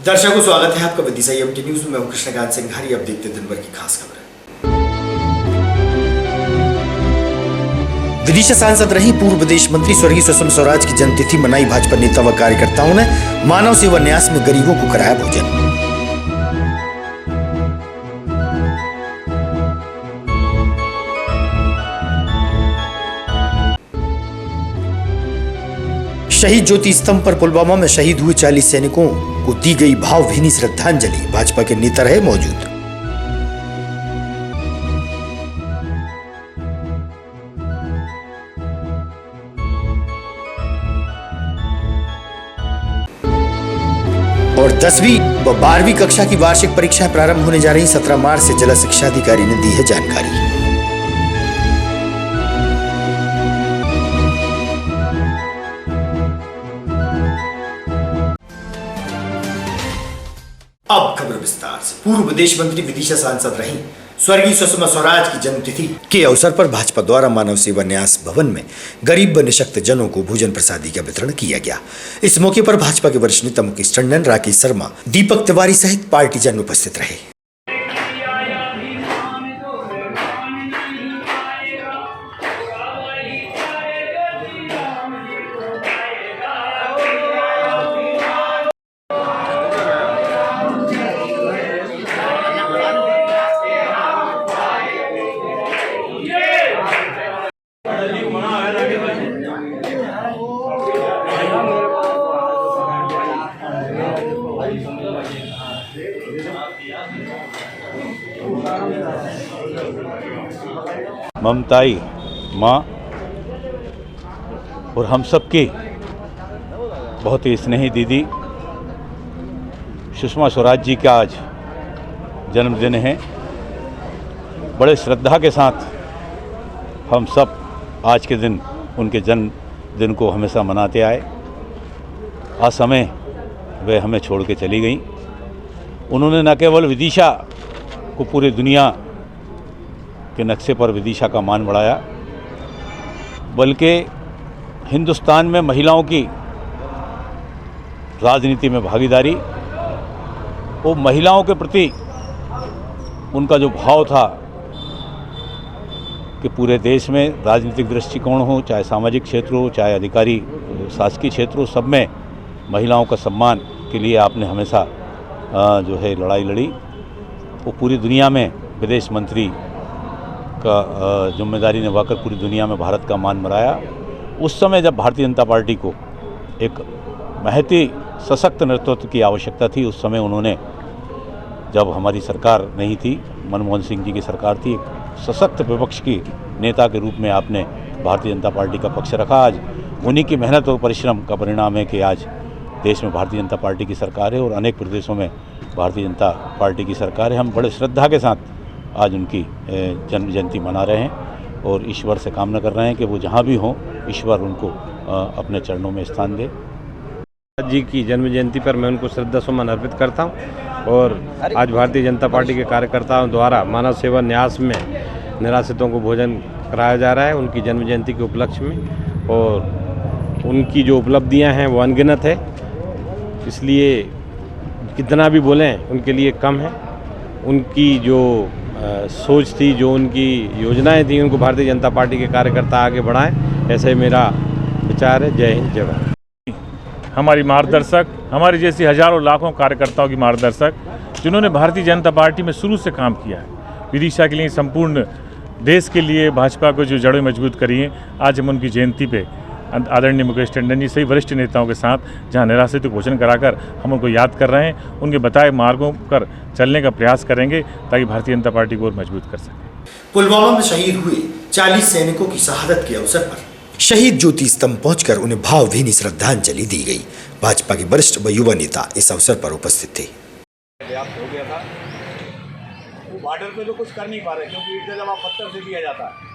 दर्शकों स्वागत है आपका विदिशा एमटी न्यूज में। मैं हूं कृष्णकांत सिंघारी। अब देखते दिन भर की खास खबरें। विदिशा सांसद रही पूर्व विदेश मंत्री स्वर्गीय सुषमा स्वराज की जन्मतिथि मनाई। भाजपा नेता व कार्यकर्ताओं ने मानव सेवा न्यास में गरीबों को कराया भोजन। शहीद ज्योति स्तंभ पर पुलवामा में शहीद हुए 40 सैनिकों को दी गई भावभीनी श्रद्धांजलि। भाजपा के नेता रहे मौजूद। और 10वीं व 12वीं कक्षा की वार्षिक परीक्षाएं प्रारंभ होने जा रही। 17 मार्च से जिला शिक्षा अधिकारी ने दी है जानकारी। अब खबर विस्तार से। पूर्व विदेश मंत्री विदिशा सांसद रहीं स्वर्गीय सुषमा स्वराज की जन्मतिथि के अवसर पर भाजपा द्वारा मानव सेवा न्यास भवन में गरीब व निशक्त जनों को भोजन प्रसादी का वितरण किया गया। इस मौके पर भाजपा के वरिष्ठ नेता मुकेश टंडन, राकेश शर्मा, दीपक तिवारी सहित पार्टी जन उपस्थित रहे। ममताई माँ और हम सबकी बहुत ही स्नेही दीदी सुषमा स्वराज जी का आज जन्मदिन है। बड़े श्रद्धा के साथ हम सब आज के दिन उनके जन्मदिन को हमेशा मनाते आए। असमय वे हमें छोड़ के चली गई। उन्होंने न केवल विदिशा को पूरी दुनिया के नक्शे पर विदिशा का मान बढ़ाया, बल्कि हिंदुस्तान में महिलाओं की राजनीति में भागीदारी और महिलाओं के प्रति उनका जो भाव था कि पूरे देश में राजनीतिक दृष्टिकोण हो, चाहे सामाजिक क्षेत्र हो, चाहे अधिकारी शासकीय क्षेत्र हो, सब में महिलाओं का सम्मान के लिए आपने हमेशा जो है लड़ाई लड़ी। वो पूरी दुनिया में विदेश मंत्री का जिम्मेदारी निभाकर पूरी दुनिया में भारत का मान बढ़ाया। उस समय जब भारतीय जनता पार्टी को एक महत ही सशक्त नेतृत्व की आवश्यकता थी, उस समय उन्होंने, जब हमारी सरकार नहीं थी, मनमोहन सिंह जी की सरकार थी, एक सशक्त विपक्ष की नेता के रूप में आपने भारतीय जनता पार्टी का पक्ष रखा। आज उन्हीं की मेहनत और परिश्रम का परिणाम है कि आज देश में भारतीय जनता पार्टी की सरकार है और अनेक प्रदेशों में भारतीय जनता पार्टी की सरकार है। हम बड़े श्रद्धा के साथ आज उनकी जन्म जयंती मना रहे हैं और ईश्वर से कामना कर रहे हैं कि वो जहाँ भी हों, ईश्वर उनको अपने चरणों में स्थान दे। जी की जन्म जयंती पर मैं उनको श्रद्धा सुमन अर्पित करता हूं और आज भारतीय जनता पार्टी के कार्यकर्ताओं द्वारा मानव सेवा न्यास में निराश्रितों को भोजन कराया जा रहा है उनकी जन्म जयंती के उपलक्ष्य में। और उनकी जो उपलब्धियां हैं वो अनगिनत है, इसलिए कितना भी बोलें उनके लिए कम है। उनकी जो सोच थी, जो उनकी योजनाएं थी, उनको भारतीय जनता पार्टी के कार्यकर्ता आगे बढ़ाएं, ऐसे मेरा विचार है। जय हिंद, जय भारत। हमारी मार्गदर्शक, हमारे जैसी हजारों लाखों कार्यकर्ताओं की मार्गदर्शक, जिन्होंने भारतीय जनता पार्टी में शुरू से काम किया है, विदिशा के लिए, संपूर्ण देश के लिए भाजपा को जो जड़ें मजबूत करी हैं, आज हम उनकी जयंती पे आदरणीय मुकेश टंडन जी सही वरिष्ठ नेताओं के साथ जहां निराश्रित को भोजन कराकर हम उनको याद कर रहे हैं, उनके बताए मार्गों पर चलने का प्रयास करेंगे ताकि भारतीय जनता पार्टी को और मजबूत कर सकें। पुलवामा में शहीद हुए 40 सैनिकों की शहादत के अवसर पर शहीद ज्योति स्तंभ पहुंचकर उन्हें भावभीनी श्रद्धांजलि दी गई। भाजपा के वरिष्ठ व युवा नेता इस अवसर पर उपस्थित थे। हो गया था वो बॉर्डर पे तो कुछ कर नहीं पा रहे क्योंकि ईट का जवाब पत्थर से दिया जाता है।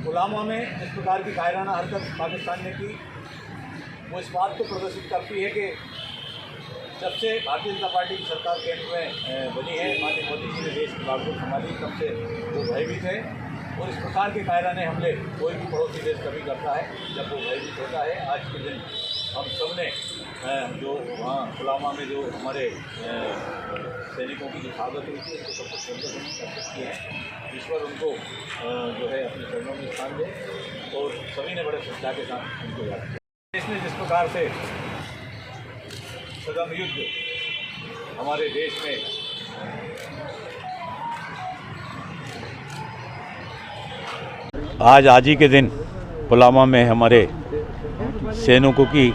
पुलवामा में इस प्रकार की कायराना हरकत पाकिस्तान ने की, वो इस बात को प्रदर्शित करती है कि जब से भारतीय जनता पार्टी की सरकार केंद्र में बनी है, माननीय मोदी जी ने देश की बागडोर संभाली, तब से वो भयभीत है। और इस प्रकार के कायराने हमले कोई भी पड़ोसी देश कभी करता है जब वो भयभीत होता है। आज के दिन हम सब ने जो वहाँ पुलवामा में जो हमारे सैनिकों की जो शहादत हुई थी उसको सबसे श्रद्धासुमन अर्पित किए हैं। ईश्वर उनको जो है अपने चरणों में स्थान दे और सभी ने बड़े श्रद्धा के साथ उनको याद किया। इसने जिस प्रकार से सदम युद्ध हमारे देश में आज ही के दिन पुलवामा में हमारे सैनिकों की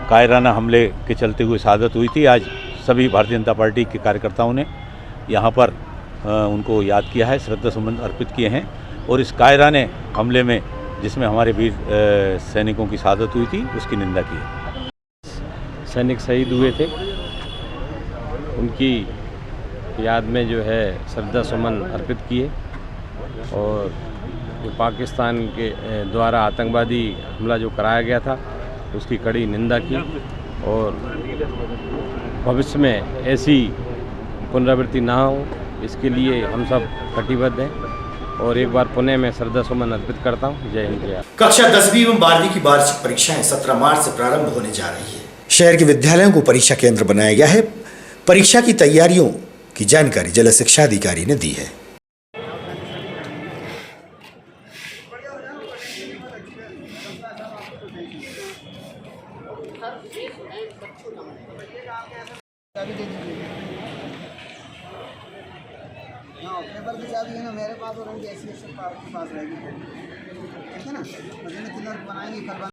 कायराना हमले के चलते हुए शहादत हुई थी। आज सभी भारतीय जनता पार्टी के कार्यकर्ताओं ने यहाँ पर उनको याद किया है, श्रद्धासुमन अर्पित किए हैं और इस कायराने हमले में जिसमें हमारे वीर सैनिकों की शहादत हुई थी उसकी निंदा की है। सैनिक शहीद हुए थे, उनकी याद में जो है श्रद्धासुमन अर्पित किए और जो पाकिस्तान के द्वारा आतंकवादी हमला जो कराया गया था उसकी कड़ी निंदा की और भविष्य में ऐसी पुनरावृत्ति ना हो इसके लिए हम सब कटिबद्ध हैं और एक बार पुणे में श्रद्धासुमन अर्पित करता हूँ। जय हिंद, जय। कक्षा 10वीं एवं 12वीं की वार्षिक परीक्षाएं 17 मार्च से प्रारंभ होने जा रही है। शहर के विद्यालयों को परीक्षा केंद्र बनाया गया है। परीक्षा की तैयारियों की जानकारी जिला शिक्षा अधिकारी ने दी है। पेपर की चाबी है ना मेरे पास और उनके एसोसिएशन के पास रहेगी, ठीक है ना। मशीन किलर बनाएंगे कल।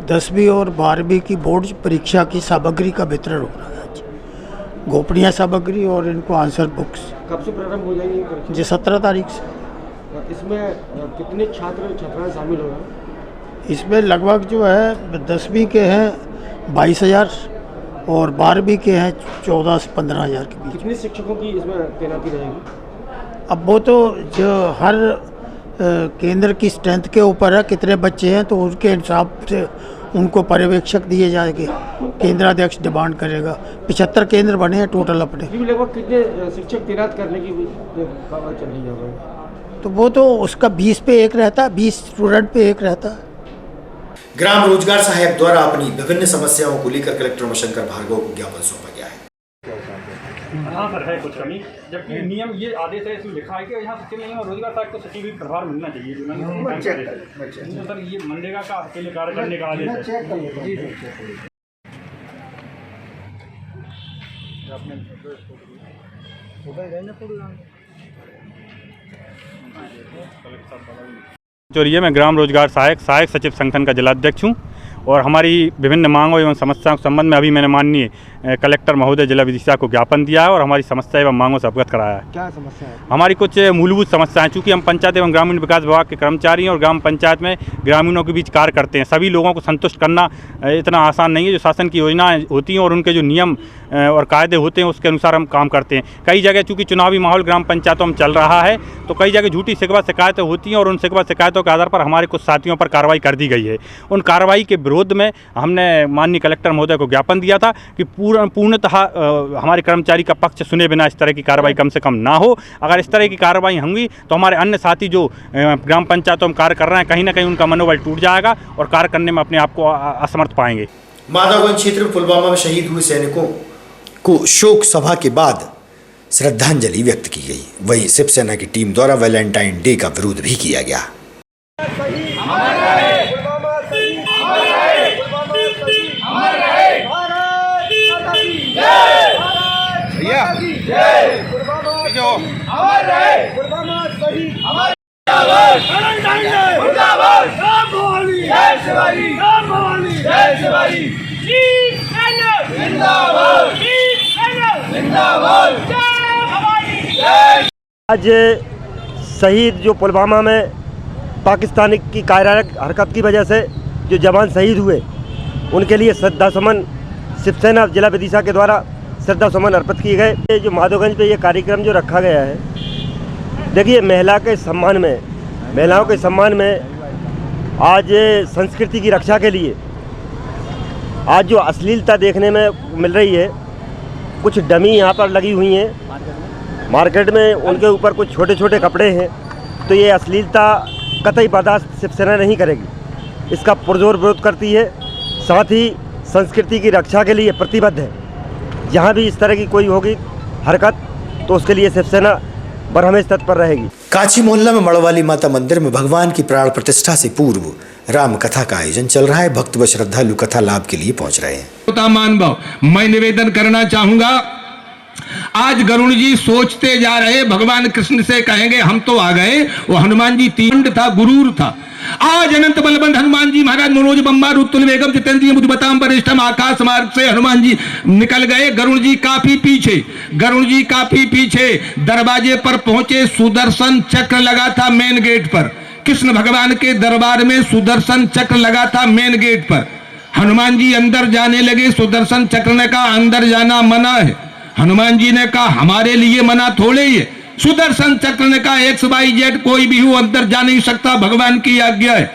दसवीं और 12वीं की बोर्ड परीक्षा की सामग्री का वितरण हो रहा है आज। गोपनीय सामग्री और इनको आंसर बुक्स कब से प्रारंभ हो जाएंगी परीक्षा? जी 17 तारीख से। इसमें कितने छात्र छात्राएं शामिल हो रहे हैं? इसमें लगभग जो है 10वीं के हैं 22,000 और 12वीं के हैं 14 से 15,000 के बीच। कितने शिक्षकों की इसमें तैनाती रहेगी? अब वो तो जो हर केंद्र की स्ट्रेंथ के ऊपर है, कितने बच्चे हैं तो उसके हिसाब से उनको पर्यवेक्षक दिए जाएंगे। केंद्राध्यक्ष डिमांड करेगा। 75 केंद्र बने हैं टोटल अपने। लगभग कितने शिक्षक तैनात करने की बात चल रही है? तो वो तो उसका 20 पे एक रहता है, 20 स्टूडेंट पे एक रहता है। ग्राम रोजगार सहायक द्वारा अपनी विभिन्न समस्याओं को लेकर कलेक्टर उमाशंकर भार्गव को ज्ञापन सौंपा गया है। हाँ सर, है कुछ कमी, जबकि नियम ये आदेश है इसमें लिखा है कि यहाँ सचिव नहीं और रोजगार सहायक को सचिव भी प्रभार मिलना चाहिए। जो सर ये मनरेगा का अकेले कार्य करने का आदेश है। चोरिया में ग्राम रोजगार सहायक सचिव संगठन का जिलाध्यक्ष हूँ और हमारी विभिन्न मांगों एवं समस्याओं के संबंध में अभी मैंने माननीय कलेक्टर महोदय जिला विदिशा को ज्ञापन दिया है और हमारी समस्या एवं मांगों से अवगत कराया है। क्या समस्या है? हमारी कुछ मूलभूत समस्याएं, चूँकि हम पंचायत एवं ग्रामीण विकास विभाग के कर्मचारी हैं और ग्राम पंचायत में ग्रामीणों के बीच कार्य करते हैं। सभी लोगों को संतुष्ट करना इतना आसान नहीं है। जो शासन की योजनाएं होती हैं और उनके जो नियम और कायदे होते हैं उसके अनुसार हम काम करते हैं। कई जगह चूँकि चुनावी माहौल ग्राम पंचायतों में चल रहा है तो कई जगह झूठी शिकवा शिकायतें होती हैं और उन शिकवा शिकायतों के आधार पर हमारे कुछ साथियों पर कार्रवाई कर दी गई है। उन कार्रवाई के विरोध में हमने माननीय कलेक्टर महोदय को ज्ञापन दिया था कि पूर्णतः हमारे कर्मचारी का पक्ष सुने बिना इस तरह की कार्रवाई कम से कम ना हो। अगर इस तरह की कार्रवाई होंगी तो हमारे अन्य साथी जो ग्राम पंचायतों में कार्य कर रहे हैं कहीं ना कहीं उनका मनोबल टूट जाएगा और कार्य करने में अपने आप को असमर्थ पाएंगे। माधवगंज क्षेत्र में पुलवामा में शहीद हुए सैनिकों को शोक सभा के बाद श्रद्धांजलि व्यक्त की गई। वहीं शिवसेना की टीम द्वारा वैलेंटाइन डे का विरोध भी किया गया। आज शहीद जो पुलवामा में पाकिस्तान की कायराना हरकत की वजह से जो जवान शहीद हुए उनके लिए श्रद्धासुमन शिवसेना जिला विदिशा के द्वारा श्रद्धासुमन अर्पित किए गए। ये जो माधवगंज पे ये कार्यक्रम जो रखा गया है, देखिए महिलाओं के सम्मान में आज संस्कृति की रक्षा के लिए आज जो अश्लीलता देखने में मिल रही है, कुछ डमी यहाँ पर लगी हुई हैं मार्केट में, उनके ऊपर कुछ छोटे छोटे कपड़े हैं, तो ये अश्लीलता कतई बर्दाश्त शिवसेना नहीं करेगी। इसका पुरजोर विरोध करती है, साथ ही संस्कृति की रक्षा के लिए प्रतिबद्ध है। जहाँ भी इस तरह की कोई होगी हरकत तो उसके लिए शिवसेना बरहमेश तत्पर रहेगी। काची मोहल्ला में मड़वाली माता मंदिर में भगवान की प्राण प्रतिष्ठा से पूर्व राम कथा का आयोजन चल रहा है। भक्त व श्रद्धालु कथा लाभ के लिए पहुंच रहे हैं। मानव मैं निवेदन करना चाहूंगा, आज गरुड़ जी सोचते जा रहे भगवान कृष्ण से कहेंगे हम तो आ गए, वो हनुमान जी तीव्र था, गुरूर था। आज अनंत बलवंत हनुमान जी महाराज मनोज बम्बा रुतुल वेगम जितेंद्रिय बुद्धिमताम वरिष्ठम आकाश मार्ग से हनुमान जी निकल गए। गरुड़ जी काफी पीछे दरवाजे पर पहुंचे। सुदर्शन चक्र लगा था मेन गेट पर। कृष्ण भगवान के दरबार में सुदर्शन चक्र लगा था मेन गेट पर। हनुमान जी अंदर जाने लगे। सुदर्शन चक्र ने कहा अंदर जाना मना है। हनुमान जी ने कहा हमारे लिए मना थोड़े ही है। सुदर्शन चक्र ने कहा XYZ कोई भी हो अंदर जा नहीं सकता, भगवान की आज्ञा है।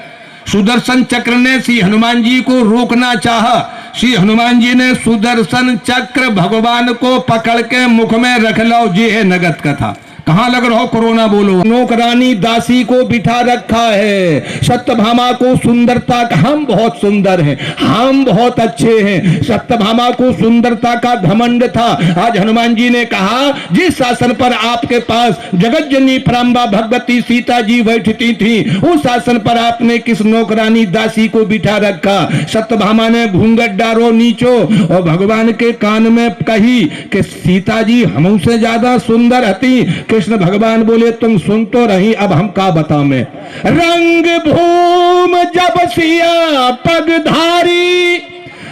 सुदर्शन चक्र ने श्री हनुमान जी को रोकना चाहा। श्री हनुमान जी ने सुदर्शन चक्र भगवान को पकड़ के मुख में रख लो। जी है नगद कथा। कहां लग रहा हो कोरोना बोलो। नौकरानी दासी को बिठा रखा है। सत्यभामा को सुंदरता का, हम बहुत सुंदर हैं, हम बहुत अच्छे हैं, सत्यभामा को सुंदरता का घमंड था। आज हनुमान जी ने कहा जिस शासन पर आपके पास जगत जननी प्रांबा भगवती सीता जी बैठती थी, उस शासन पर आपने किस नौकरानी दासी को बिठा रखा। सत्यभामा ने घूंघट डारो नीचो और भगवान के कान में कही कि सीता जी हमसे ज्यादा सुंदर हती। कृष्ण भगवान बोले तुम सुन तो रही, अब हम का बता में। रंग भूम जब सिया पगधारी,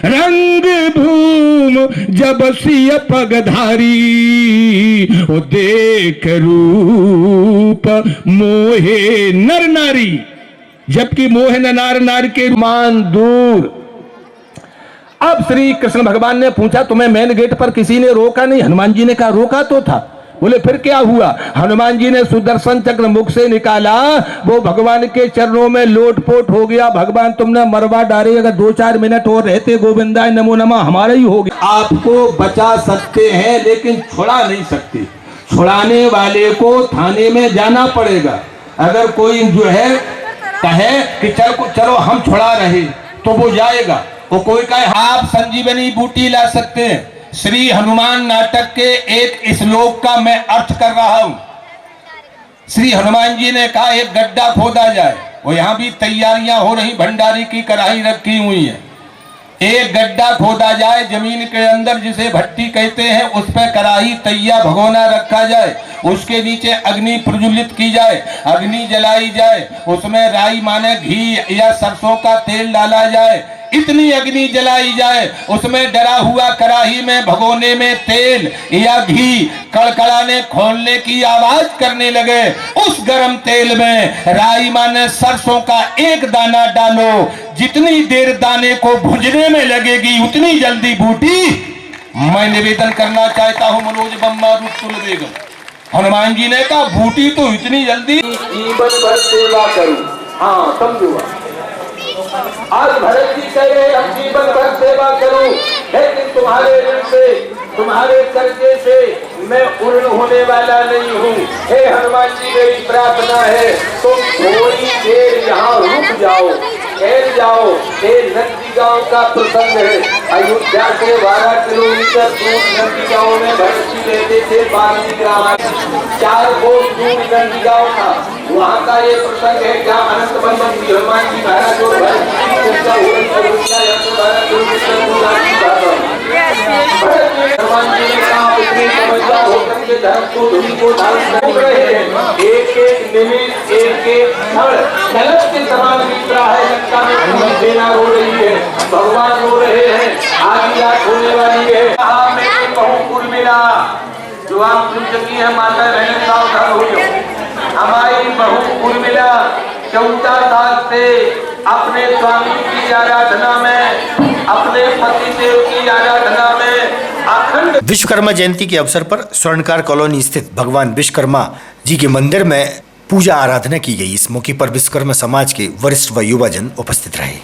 रंग भूम जब सिया पगधारी, ओ देख रूप मोहे नर नारी, जबकि मोह नार नार के मान दूर। अब श्री कृष्ण भगवान ने पूछा तुम्हें मेन गेट पर किसी ने रोका नहीं? हनुमान जी ने कहा रोका तो था। बोले फिर क्या हुआ? हनुमान जी ने सुदर्शन चक्र मुख से निकाला, वो भगवान के चरणों में लोटपोट हो गया। भगवान तुमने मरवा डाले, अगर 2-4 मिनट और रहते गोविंदाय नमो नमः हमारा ही हो गया। आपको बचा सकते हैं लेकिन छुड़ा नहीं सकते। छुड़ाने वाले को थाने में जाना पड़ेगा। अगर कोई जो है कहे कि चलो हम छुड़ा रहे तो वो जाएगा। वो कोई कहे आप संजीवनी बूटी ला सकते हैं। श्री हनुमान नाटक के एक श्लोक का मैं अर्थ कर रहा हूं। श्री हनुमान जी ने कहा एक गड्ढा खोदा जाए, और यहां भी तैयारियां हो रही, भंडारी की कढ़ाई रखी हुई है। एक गड्ढा खोदा जाए जमीन के अंदर, जिसे भट्टी कहते हैं, उस पर कढ़ाई तैया भगोना रखा जाए, उसके नीचे अग्नि प्रज्वलित की जाए, अग्नि जलाई जाए, उसमें राई माने घी या सरसों का तेल डाला जाए, इतनी अग्नि जलाई जाए, उसमें डरा हुआ कढ़ाई में भगोने में तेल या घी कड़कड़ाने खोलने की आवाज करने लगे। उस गरम तेल में राई माने सरसों का एक दाना डालो, जितनी देर दाने को भुजने में लगेगी उतनी जल्दी बूटी। मैं निवेदन करना चाहता हूं मनोज बम्बा रुतुल वेगम। हनुमान जी ने कहा बूटी तो इतनी जल्दी, जीवन भर सेवा करूं। हाँ समझो, आज भरत जी कह रहे हम जीवन भर सेवा करूं, लेकिन तुम्हारे ऋण से, तुम्हारे कर्जे से मैं पूर्ण होने वाला नहीं हूं। हे हनुमान जी मेरी प्रार्थना है तुम थोड़ी देर यहाँ रुक जाओ, ठहर जाओ। ये नंदी गांव का प्रसंग है। अयोध्या से 12 किलोमीटर दूर नंदी गांव में भरत जी रहते थे। 12 ग्राम 4 कोस दूर नंदी गांव था। वहाँ का ये प्रसंग है जहाँ अनंत बलवंत हनुमान जी महाराज और भरत जी की पूजा हो रही है। 12 किलोमीटर दूर हनुमान जी ने कहा इतने समझदार होकर के धर्म को धुनी को धारण कर रहे हैं। एक एक निमिष, एक एक क्षण गलत के समान बीत रहा है। लंका में सेना रो रही है, भगवान रो रहे हैं, आधी रात होने वाली है। कहा मेरी बहू उर्मिला, जो आप सुन चुकी है, माता बहन सावधान हो जाओ। हमारी बहू उर्मिला 14 साल से अपने स्वामी की आराधना में, अपने पतिदेव की आराधना में अखंड। विश्वकर्मा जयंती के अवसर पर स्वर्णकार कॉलोनी स्थित भगवान विश्वकर्मा जी के मंदिर में पूजा आराधना की गई। इस मौके पर विश्वकर्मा समाज के वरिष्ठ व युवाजन उपस्थित रहे।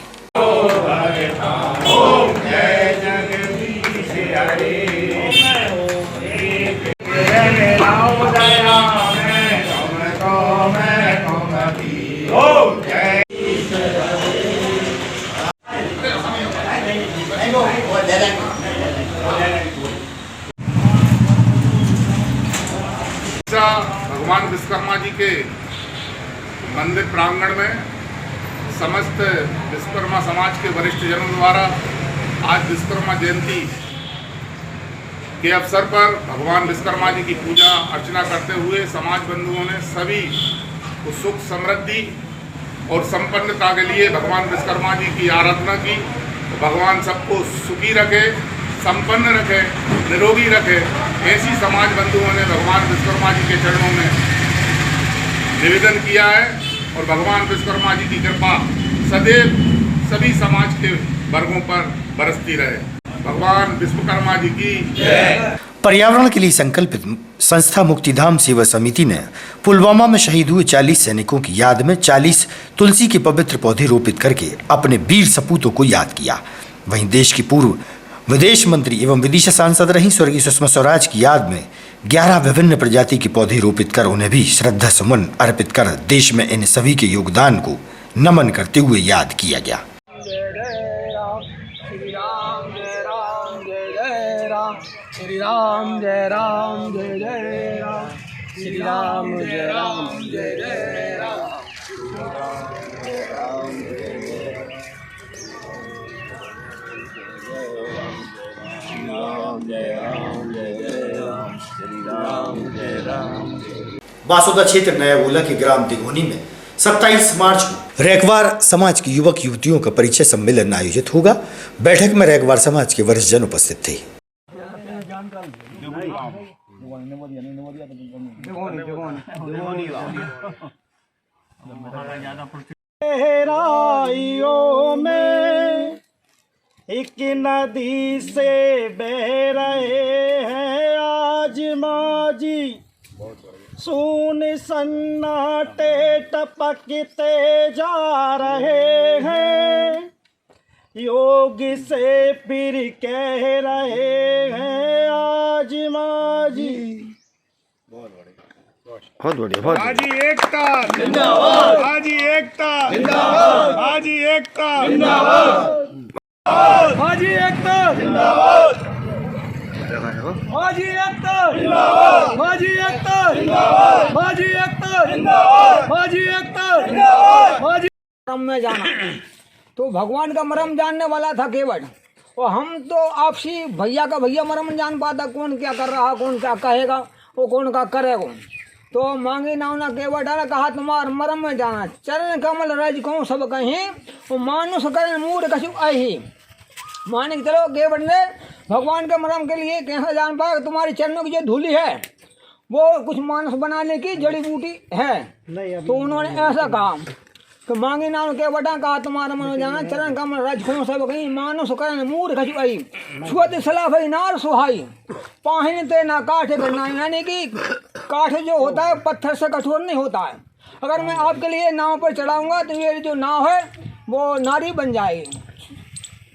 भगवान विश्वकर्मा जी के मंदिर प्रांगण में समस्त विश्वकर्मा समाज के वरिष्ठ जनों द्वारा आज विश्वकर्मा जयंती के अवसर पर भगवान विश्वकर्मा जी की पूजा अर्चना करते हुए समाज बंधुओं ने सभी को सुख समृद्धि और संपन्नता के लिए भगवान विश्वकर्मा जी की आराधना की। तो भगवान सबको सुखी रखे, संपन्न रखे, निरोगी रखे, ऐसी समाज बंधुओं ने भगवान विश्वकर्मा जी के चरणों में निवेदन किया है। और भगवान विश्वकर्मा जी की कृपा सदैव सभी समाज के वर्गों पर बरसती रहे। भगवान विश्वकर्मा जी की जय। पर्यावरण के लिए संकल्पित संस्था मुक्तिधाम सेवा समिति ने पुलवामा में शहीद हुए 40 सैनिकों की याद में 40 तुलसी के पवित्र पौधे रोपित करके अपने वीर सपूतों को याद किया। वहीं देश की पूर्व विदेश मंत्री एवं विदिशा सांसद रही स्वर्गीय सुषमा स्वराज की याद में 11 विभिन्न प्रजाति के पौधे रोपित कर उन्हें भी श्रद्धा सुमन अर्पित कर देश में इन सभी के योगदान को नमन करते हुए याद किया गया। श्री राम जय राम जय जय राम, श्री राम जय राम जय जय राम, बासोदा क्षेत्र नया गोला के ग्राम दिघोनी में 27 मार्च को रैकवार समाज के युवक युवतियों का परिचय सम्मेलन आयोजित होगा। बैठक में रैकवार समाज के वरिष्ठ जन उपस्थित थे। गहराइयों में एक नदी से बह रहे हैं आज माजी, सुन सन्नाटे टपकते जा रहे हैं, योग से फिर कह रहे हैं आज माजी। बहुत बढ़िया। हाजी एकता जिंदाबाद, हाजी एकता जिंदाबाद, हाजी एकता जिंदाबाद, हाजी एकता जिंदाबाद, हाजी एकता जिंदाबाद, हाजी एकता जिंदाबाद, हाजी एकता जिंदाबाद, हाजी एकता जिंदाबाद, हाजी। मरम में जाना तो भगवान का मरम जानने वाला था केवट, और हम तो आपसी भैया का भैया मरम जान पाता, कौन क्या कर रहा, कौन क्या कहेगा, वो कौन का करेगा। तो मांगी नावना केवट ने कहा तुम्हार मरम में जाना, चरण कमल रज कहूँ सब कहीं, वो मानुष करण मूड कछु आई। मान के चलो केवट ने भगवान के मरम के लिए कैसे जान पाया, तुम्हारी चरणों की जो धूली है वो कुछ मानुष बनाने की जड़ी बूटी है। तो उन्होंने ऐसा कहा तो मांगी नाम के बटा कहा तुम्हारा मन जाना, चरण कमल रज कहूँ सब कहीं, मानुष करण मूड कछु आई, छुअत सला भई नार सुहाई, पाहिन ते ना काठ करना। यानी कि काठ जो होता है पत्थर से कठोर नहीं होता है। अगर मैं आपके लिए नाव पर चढ़ाऊंगा तो ये जो नाव है वो नारी बन जाएगी।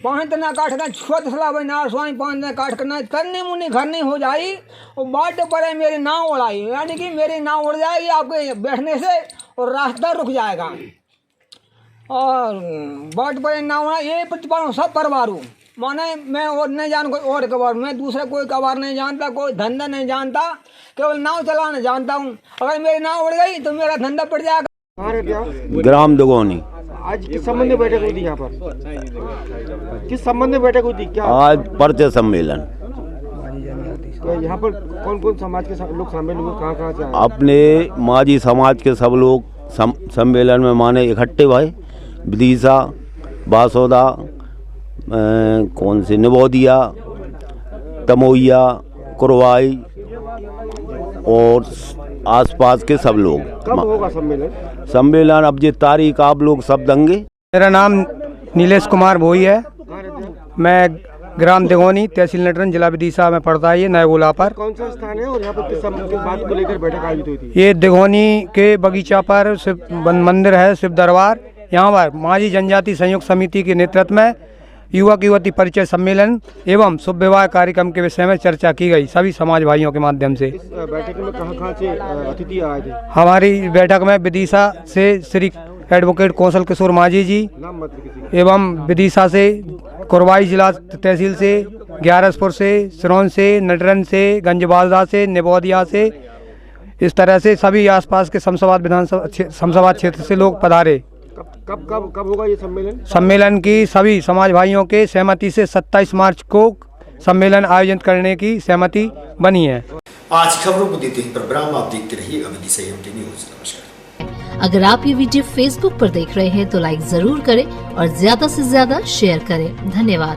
पाहिन ते ना काठ का, छुअत सला भई नार सुहाई, पाहिन ते काठ करना, करनी मुनि घर नहीं हो जाई, और बाट पर मेरी नाव उड़ाई। यानी कि मेरी नाव उड़ जाएगी आपके बैठने से और रास्ता रुक जाएगा। और बाट पर नाव ये प्रतिपाल सब परवारू, माने मैं और नहीं जान कोई और कबार, मैं दूसरा कोई कबार नहीं जानता, कोई धंधा नहीं जानता, केवल नाव चलाना जानता हूँ। अगर मेरी नाव उड़ गई तो मेरा धंधा पड़ जाएगा। ग्राम दिघोनी। आज किस संबंध में बैठक हुई थी यहाँ पर? किस संबंध में बैठक हुई थी? क्या आज परिचय सम्मेलन। तो यहाँ पर कौन कौन समाज के लोग शामिल हुए, कहाँ कहाँ से? अपने माझी समाज के सब लोग सम्मेलन में माने इकट्ठे भाई, विदिशा, बासोदा, कौन से निबोदिया, तमोइया, कुरवाई और आसपास के सब लोग। कब होगा सम्मेलन? सम्मेलन अब ये तारीख आप लोग सब देंगे। मेरा नाम नीलेश कुमार भोई है, मैं ग्राम दिघोनी, तहसील नटरन, जिला विदिशा में पड़ता है ये नया गोला पर। कौन सा स्थान है और यहाँ पर किस बात को लेकर बैठक आयोजित हुई थी? ये दिघोनी के बगीचा पर शिव मंदिर है, शिव दरबार। यहाँ पर माझी जनजाति संयुक्त समिति के नेतृत्व में युवक युवती परिचय सम्मेलन एवं शुभ विवाह कार्यक्रम के विषय में चर्चा की गई सभी समाज भाइयों के माध्यम से। इस बैठक में कहाँ से अतिथि आए थे? हमारी बैठक में विदिशा से श्री एडवोकेट कौशल किशोर माझी जी एवं विदिशा से कोरबाई जिला तहसील से, ग्यारसपुर से, सिरौन से, नटरन से, गंजबाजदा से, निबोदिया से, इस तरह से सभी आसपास के शमशाबाद क्षेत्र से लोग पधारे। कब होगा ये सम्मेलन? सम्मेलन की सभी समाज भाइयों के सहमति से 27 मार्च को सम्मेलन आयोजित करने की सहमति बनी है। आज खबरों को देते हैं प्रोग्राम, आप देखते रहिए अवधि संयम न्यूज। नमस्कार। अगर आप ये वीडियो फेसबुक पर देख रहे हैं तो लाइक जरूर करें और ज्यादा से ज्यादा शेयर करें। धन्यवाद।